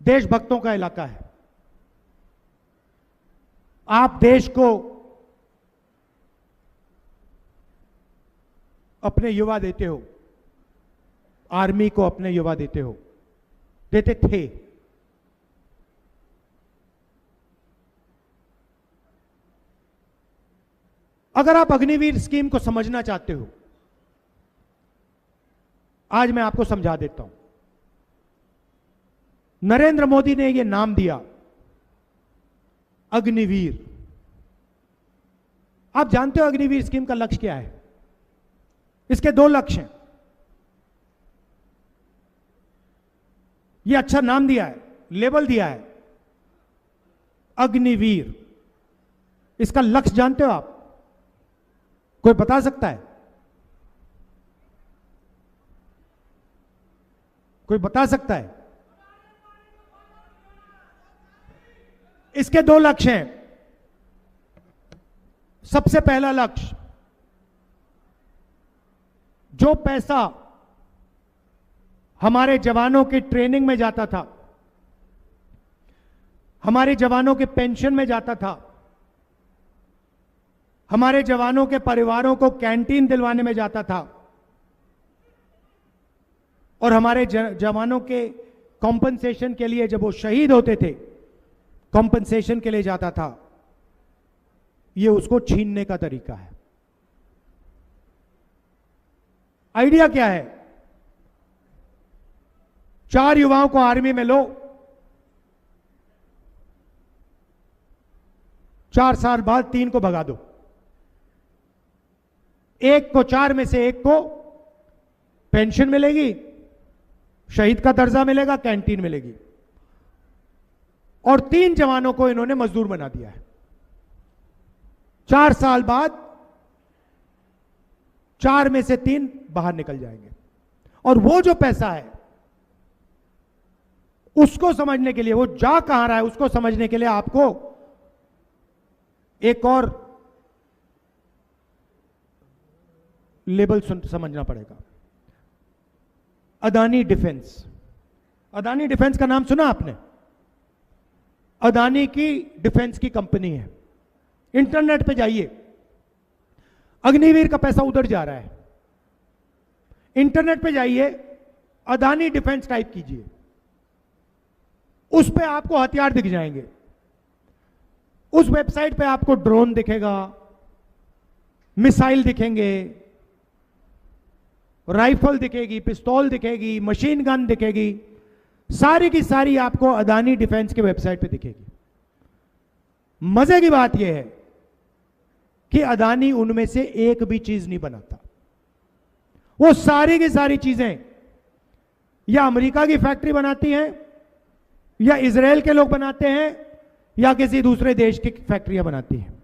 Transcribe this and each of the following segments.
देशभक्तों का इलाका है। आप देश को अपने युवा देते हो, आर्मी को अपने युवा देते हो, देते थे। अगर आप अग्निवीर स्कीम को समझना चाहते हो, आज मैं आपको समझा देता हूं। नरेंद्र मोदी ने यह नाम दिया अग्निवीर। आप जानते हो अग्निवीर स्कीम का लक्ष्य क्या है? इसके दो लक्ष्य हैं। यह अच्छा नाम दिया है, लेबल दिया है अग्निवीर। इसका लक्ष्य जानते हो आप? कोई बता सकता है? कोई बता सकता है? इसके दो लक्ष्य हैं। सबसे पहला लक्ष्य, जो पैसा हमारे जवानों की ट्रेनिंग में जाता था, हमारे जवानों के पेंशन में जाता था, हमारे जवानों के परिवारों को कैंटीन दिलवाने में जाता था, और हमारे जवानों के कॉम्पनसेशन के लिए जब वो शहीद होते थे, कॉम्पनसेशन के लिए जाता था, ये उसको छीनने का तरीका है। आइडिया क्या है? 4 युवाओं को आर्मी में लो, 4 साल बाद 3 को भगा दो, एक को 4 में से एक को पेंशन मिलेगी, शहीद का दर्जा मिलेगा, कैंटीन मिलेगी, और 3 जवानों को इन्होंने मजदूर बना दिया है। 4 साल बाद 4 में से 3 बाहर निकल जाएंगे। और वो जो पैसा है उसको समझने के लिए, वो जा कहां रहा है उसको समझने के लिए आपको एक और लेबल समझना पड़ेगा। अदानी डिफेंस। अदानी डिफेंस का नाम सुना आपने? अदानी की डिफेंस की कंपनी है। इंटरनेट पे जाइए, अग्निवीर का पैसा उधर जा रहा है। इंटरनेट पे जाइए, अदानी डिफेंस टाइप कीजिए, उस पे आपको हथियार दिख जाएंगे। उस वेबसाइट पे आपको ड्रोन दिखेगा, मिसाइल दिखेंगे, राइफल दिखेगी, पिस्तौल दिखेगी, मशीन गन दिखेगी, सारी की सारी आपको अदानी डिफेंस के वेबसाइट पे दिखेगी। मजे की बात यह है कि अदानी उनमें से एक भी चीज नहीं बनाता। वो सारी की सारी चीजें या अमेरिका की फैक्ट्री बनाती हैं, या इजराइल के लोग बनाते हैं, या किसी दूसरे देश की फैक्ट्रियां बनाती हैं।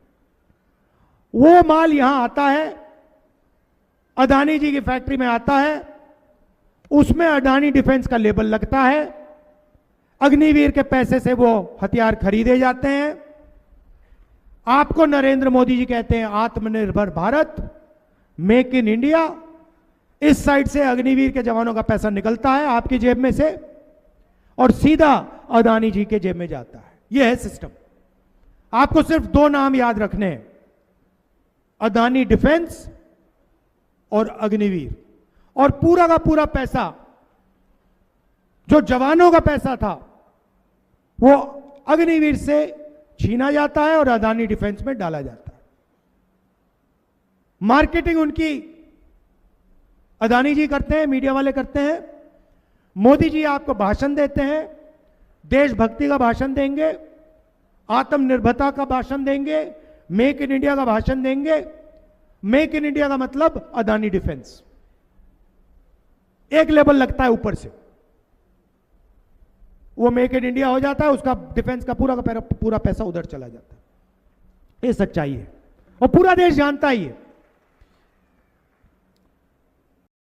वो माल यहां आता है, अदानी जी की फैक्ट्री में आता है, उसमें अडानी डिफेंस का लेबल लगता है, अग्निवीर के पैसे से वो हथियार खरीदे जाते हैं। आपको नरेंद्र मोदी जी कहते हैं आत्मनिर्भर भारत, मेक इन इंडिया। इस साइड से अग्निवीर के जवानों का पैसा निकलता है आपकी जेब में से और सीधा अदानी जी के जेब में जाता है। यह है सिस्टम। आपको सिर्फ 2 नाम याद रखने हैं, अदानी डिफेंस और अग्निवीर। और पूरा का पूरा पैसा जो जवानों का पैसा था वो अग्निवीर से छीना जाता है और अदानी डिफेंस में डाला जाता है। मार्केटिंग उनकी अदानी जी करते हैं, मीडिया वाले करते हैं। मोदी जी आपको भाषण देते हैं, देशभक्ति का भाषण देंगे, आत्मनिर्भरता का भाषण देंगे, मेक इन इंडिया का भाषण देंगे। मेक इन इंडिया का मतलब अदानी डिफेंस। एक लेवल लगता है ऊपर से, वो मेक इन इंडिया हो जाता है, उसका डिफेंस का पूरा पैसा उधर चला जाता है। ये सच्चाई है और पूरा देश जानता ही है।